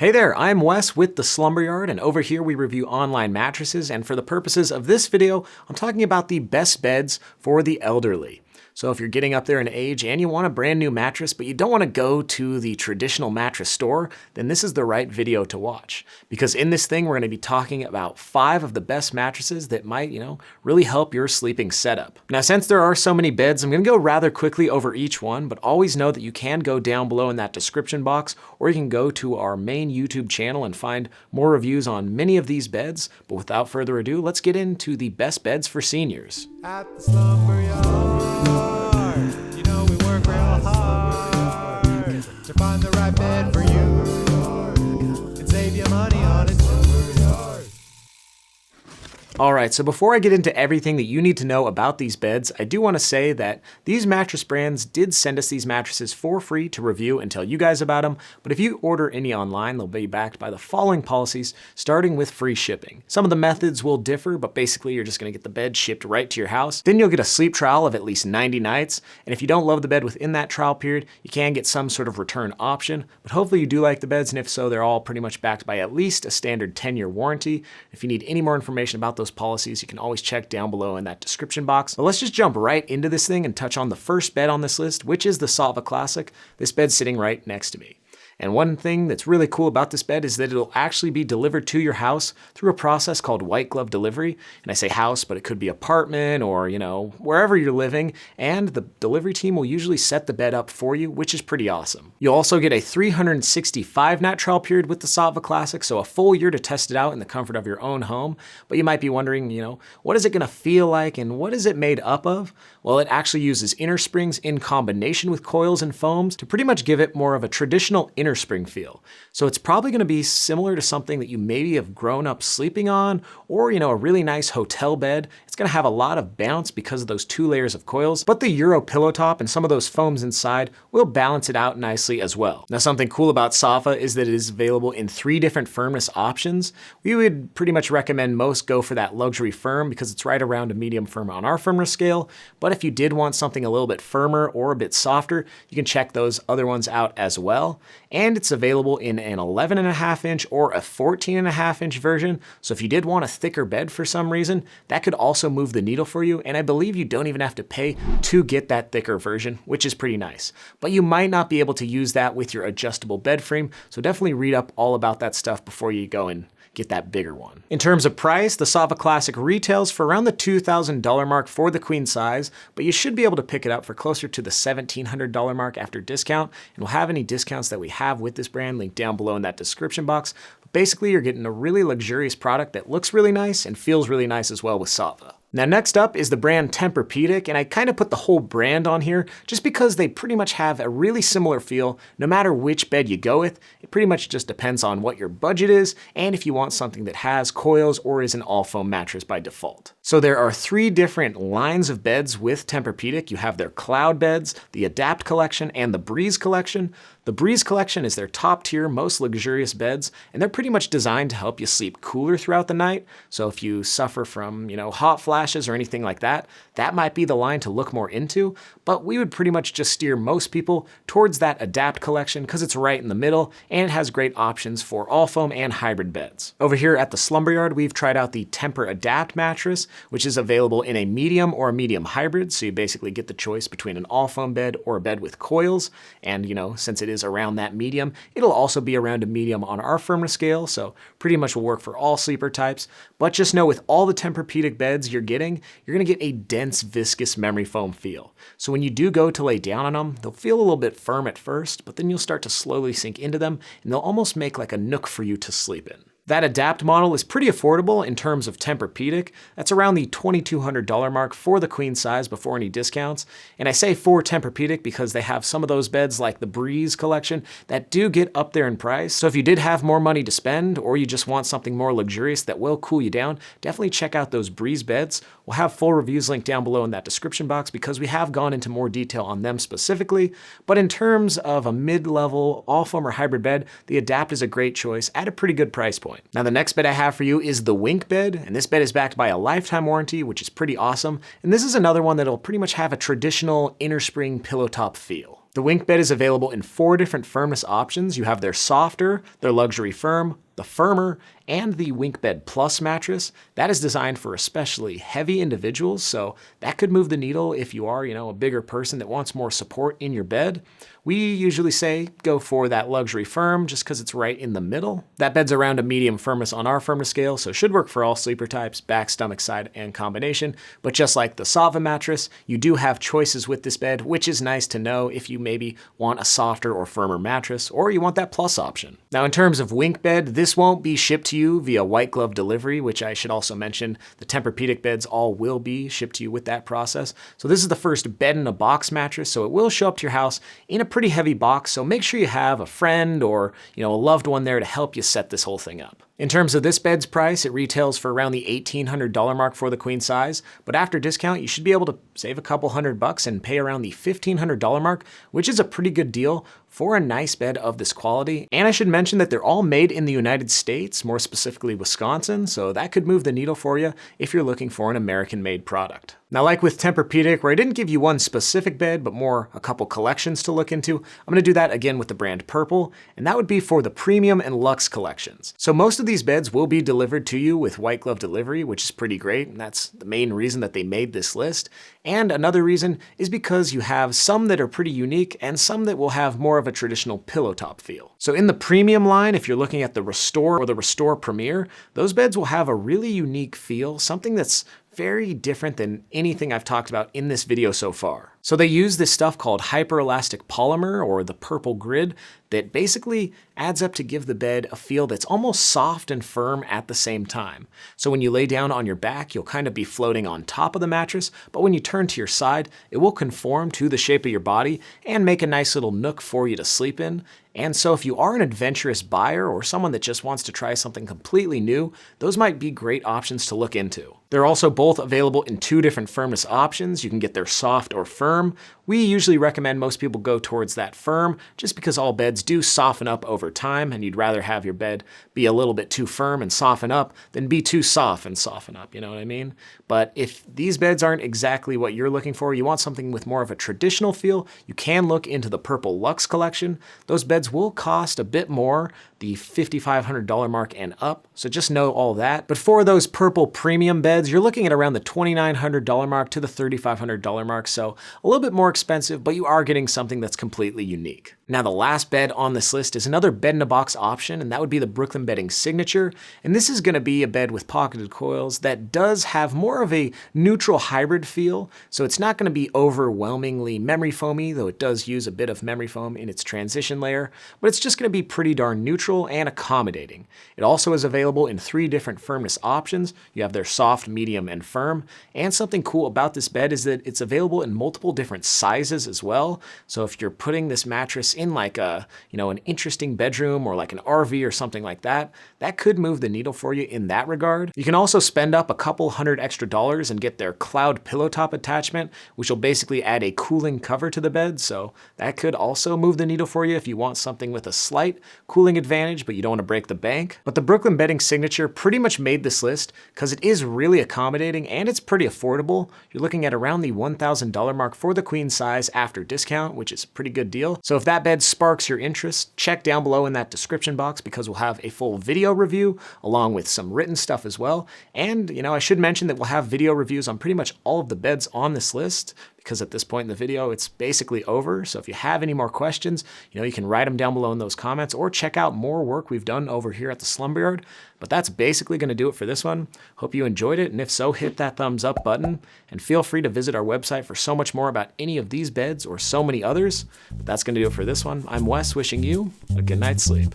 Hey there, I'm Wes with the Slumber Yard, and over here we review online mattresses, and for the purposes of this video, I'm talking about the best beds for the elderly. So if you're getting up there in age and you want a brand new mattress, but you don't want to go to the traditional mattress store, then this is the right video to watch. Because in this thing, we're going to be talking about 5 of the best mattresses that might, really help your sleeping setup. Now, since there are so many beds, I'm going to go rather quickly over each one, but always know that you can go down below in that description box, or you can go to our main YouTube channel and find more reviews on many of these beds. But without further ado, let's get into the best beds for seniors. At the Slumber Yard, we work real hard to find the right bed for you and save you money on it. Alright, so before I get into everything that you need to know about these beds, I do want to say that these mattress brands did send us these mattresses for free to review and tell you guys about them, but if you order any online, they'll be backed by the following policies, starting with free shipping. Some of the methods will differ, but basically you're just going to get the bed shipped right to your house. Then you'll get a sleep trial of at least 90 nights, and if you don't love the bed within that trial period, you can get some sort of return option, but hopefully you do like the beds, and if so, they're all pretty much backed by at least a standard 10-year warranty. If you need any more information about those policies, you can always check down below in that description box. But let's just jump right into this thing and touch on the first bed on this list, which is the Saatva Classic. This bed's sitting right next to me. And one thing that's really cool about this bed is that it'll actually be delivered to your house through a process called white glove delivery. And I say house, but it could be apartment or, wherever you're living. And the delivery team will usually set the bed up for you, which is pretty awesome. You'll also get a 365-night trial period with the Saatva Classic, so a full year to test it out in the comfort of your own home. But you might be wondering, what is it gonna feel like and what is it made up of? Well, it actually uses inner springs in combination with coils and foams to pretty much give it more of a traditional inner spring feel. So it's probably going to be similar to something that you maybe have grown up sleeping on, or a really nice hotel bed. It's going to have a lot of bounce because of those 2 layers of coils, but the Euro pillow top and some of those foams inside will balance it out nicely as well. Now, something cool about Saatva is that it is available in 3 different firmness options. We would pretty much recommend most go for that luxury firm because it's right around a medium firm on our firmness scale. But if you did want something a little bit firmer or a bit softer, you can check those other ones out as well. And it's available in an 11.5-inch or a 14.5-inch version. So if you did want a thicker bed for some reason, that could also move the needle for you. And I believe you don't even have to pay to get that thicker version, which is pretty nice. But you might not be able to use that with your adjustable bed frame. So definitely read up all about that stuff before you go and get that bigger one. In terms of price, the Saatva Classic retails for around the $2,000 mark for the queen size, but you should be able to pick it up for closer to the $1,700 mark after discount, and we'll have any discounts that we have with this brand linked down below in that description box. But basically, you're getting a really luxurious product that looks really nice and feels really nice as well with Saatva. Now, next up is the brand TEMPUR-Pedic, and I kind of put the whole brand on here just because they pretty much have a really similar feel no matter which bed you go with. It pretty much just depends on what your budget is and if you want something that has coils or is an all-foam mattress by default. So there are 3 different lines of beds with TEMPUR-Pedic. You have their Cloud beds, the Adapt collection, and the Breeze collection. The Breeze collection is their top tier, most luxurious beds, and they're pretty much designed to help you sleep cooler throughout the night. So if you suffer from, hot flashes or anything like that, that might be the line to look more into. But we would pretty much just steer most people towards that Adapt collection because it's right in the middle and it has great options for all foam and hybrid beds. Over here at the Slumber Yard, we've tried out the TEMPUR-Adapt mattress, which is available in a medium or a medium hybrid. So you basically get the choice between an all foam bed or a bed with coils. And since it is around that medium, it'll also be around a medium on our firmness scale, so pretty much will work for all sleeper types. But just know with all the TEMPUR-Pedic beds you're gonna get a dense, viscous memory foam feel. So when you do go to lay down on them, they'll feel a little bit firm at first, but then you'll start to slowly sink into them, and they'll almost make like a nook for you to sleep in. That Adapt model is pretty affordable in terms of TEMPUR-Pedic. That's around the $2,200 mark for the queen size before any discounts. And I say for TEMPUR-Pedic because they have some of those beds like the Breeze collection that do get up there in price. So if you did have more money to spend or you just want something more luxurious that will cool you down, definitely check out those Breeze beds. We'll have full reviews linked down below in that description box because we have gone into more detail on them specifically. But in terms of a mid-level all-foam or hybrid bed, the Adapt is a great choice at a pretty good price point. Now the next bed I have for you is the WinkBed, and this bed is backed by a lifetime warranty, which is pretty awesome. And this is another one that'll pretty much have a traditional inner spring pillow top feel. The WinkBed is available in 4 different firmness options. You have their softer, their luxury firm, the firmer, and the WinkBed Plus mattress. That is designed for especially heavy individuals, so that could move the needle if you are, a bigger person that wants more support in your bed. We usually say go for that luxury firm just because it's right in the middle. That bed's around a medium firmness on our firmness scale, so it should work for all sleeper types, back, stomach, side, and combination. But just like the Saatva mattress, you do have choices with this bed, which is nice to know if you maybe want a softer or firmer mattress, or you want that plus option. Now, in terms of WinkBed, this won't be shipped to you via white glove delivery, which I should also mention, the TEMPUR-Pedic beds all will be shipped to you with that process. So this is the first bed-in-a-box mattress, so it will show up to your house in a pretty heavy box, so make sure you have a friend or a loved one there to help you set this whole thing up. In terms of this bed's price, it retails for around the $1,800 mark for the queen size, but after discount, you should be able to save a couple $100 and pay around the $1,500 mark, which is a pretty good deal for a nice bed of this quality. And I should mention that they're all made in the United States, more specifically Wisconsin, so that could move the needle for you if you're looking for an American-made product. Now, like with TEMPUR-Pedic, where I didn't give you one specific bed, but more a couple collections to look into, I'm gonna do that again with the brand Purple, and that would be for the Premium and Luxe collections. So most of these beds will be delivered to you with white glove delivery, which is pretty great, and that's the main reason that they made this list. And another reason is because you have some that are pretty unique and some that will have more of a traditional pillow top feel. So in the premium line, if you're looking at the Restore or the Restore Premier, those beds will have a really unique feel, something that's very different than anything I've talked about in this video so far. So they use this stuff called hyperelastic polymer, or the Purple Grid, that basically adds up to give the bed a feel that's almost soft and firm at the same time. So when you lay down on your back, you'll kind of be floating on top of the mattress, but when you turn to your side, it will conform to the shape of your body and make a nice little nook for you to sleep in. And so if you are an adventurous buyer or someone that just wants to try something completely new, those might be great options to look into. They're also both available in 2 different firmness options. You can get their soft or firm. We usually recommend most people go towards that firm just because all beds do soften up over time, and you'd rather have your bed be a little bit too firm and soften up than be too soft and soften up, you know what I mean? But if these beds aren't exactly what you're looking for, you want something with more of a traditional feel, you can look into the Purple Luxe collection. Those beds will cost a bit more, the $5,500 mark and up, so just know all that. But for those Purple Premium beds, you're looking at around the $2,900 mark to the $3,500 mark, so a little bit more expensive, but you are getting something that's completely unique. Now, the last bed on this list is another bed-in-a-box option, and that would be the Brooklyn Bedding Signature. And this is going to be a bed with pocketed coils that does have more of a neutral hybrid feel. So it's not going to be overwhelmingly memory foamy, though it does use a bit of memory foam in its transition layer, but it's just going to be pretty darn neutral and accommodating. It also is available in 3 different firmness options. You have their soft, medium, and firm. And something cool about this bed is that it's available in multiple different sizes as well. So if you're putting this mattress in like a, an interesting bedroom or like an RV or something like that, that could move the needle for you in that regard. You can also spend up a couple $100 extra and get their cloud pillow top attachment, which will basically add a cooling cover to the bed. So that could also move the needle for you if you want something with a slight cooling advantage, but you don't want to break the bank. But the Brooklyn Bedding Signature pretty much made this list because it is really accommodating and it's pretty affordable. You're looking at around the $1,000 mark for the queen size after discount, which is a pretty good deal. So if that bed sparks your interest, check down below in that description box because we'll have a full video review along with some written stuff as well. And, I should mention that we'll have video reviews on pretty much all of the beds on this list because at this point in the video, it's basically over. So if you have any more questions, you can write them down below in those comments or check out more work we've done over here at the Slumber Yard. But that's basically going to do it for this one. Hope you enjoyed it. And if so, hit that thumbs up button and feel free to visit our website for so much more about any of these beds or so many others. But that's going to do it for this one. I'm Wes, wishing you a good night's sleep.